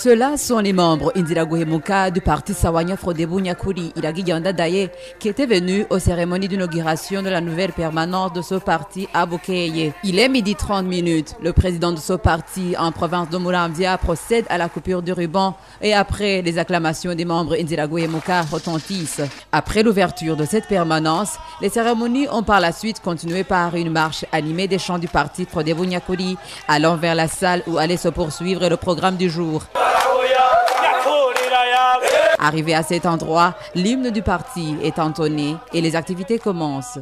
Ceux-là sont les membres Indiraguhemuka du parti Sawanya Frodebu Nyakuri Iragi Yandadaye qui étaient venus aux cérémonies d'inauguration de la nouvelle permanence de ce parti à Bukeye. Il est 12h30. Le président de ce parti en province de Muramvya procède à la coupure du ruban et après les acclamations des membres Indiraguhemuka retentissent. Après l'ouverture de cette permanence, les cérémonies ont par la suite continué par une marche animée des chants du parti Frodebu Nyakuri allant vers la salle où allait se poursuivre le programme du jour. Arrivé à cet endroit, l'hymne du parti est entonné et les activités commencent.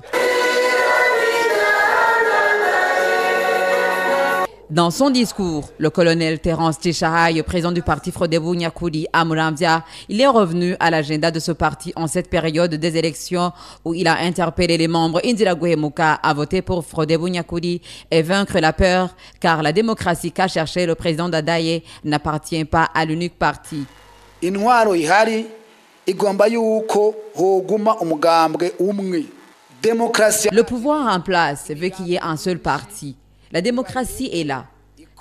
Dans son discours, le colonel Terence Tshisahaye, président du parti Frodebu Nyakuri à Muramvya, il est revenu à l'agenda de ce parti en cette période des élections où il a interpellé les membres Indiraguhemuka à voter pour Frodebu Nyakuri et vaincre la peur, car la démocratie qu'a cherché le président Dadaye n'appartient pas à l'unique parti. Le pouvoir en place veut qu'il y ait un seul parti. La démocratie est là.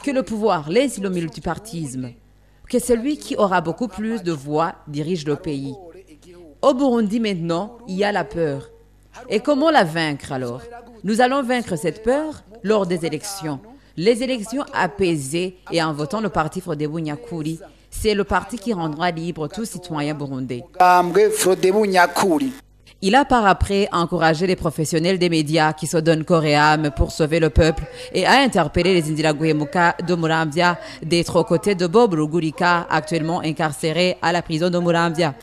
Que le pouvoir laisse le multipartisme. Que celui qui aura beaucoup plus de voix dirige le pays. Au Burundi maintenant, il y a la peur. Et comment la vaincre alors? Nous allons vaincre cette peur lors des élections. Les élections apaisées et en votant le parti Frodebu Nyakuri, c'est le parti qui rendra libre tout citoyen burundais. Il a par après encouragé les professionnels des médias qui se donnent corps et âme pour sauver le peuple et a interpellé les Indiraguhemuka de Muramvya d'être aux côtés de Bob Rugurika, actuellement incarcéré à la prison de Muramvya.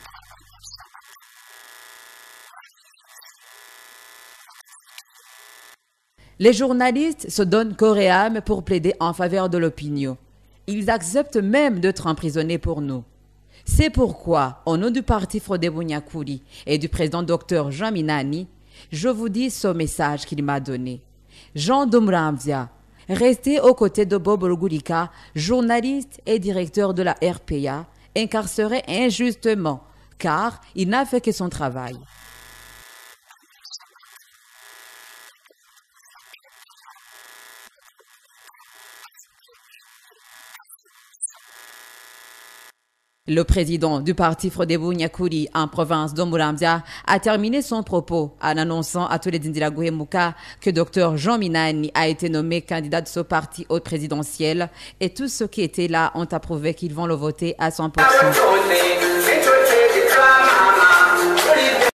Les journalistes se donnent corps et âme pour plaider en faveur de l'opinion. Ils acceptent même d'être emprisonnés pour nous. C'est pourquoi, au nom du parti Frodebu Nyakuri et du président Dr Jean Minani, je vous dis ce message qu'il m'a donné. Jean de Muramvya, restez aux côtés de Bob Rugurika, journaliste et directeur de la RPA, incarcéré injustement, car il n'a fait que son travail. Le président du parti Frodebu Nyakuri en province de Muramvya a terminé son propos en annonçant à tous les Indiraguhemuka que Dr Jean Minani a été nommé candidat de ce parti au présidentiel et tous ceux qui étaient là ont approuvé qu'ils vont le voter à 100%.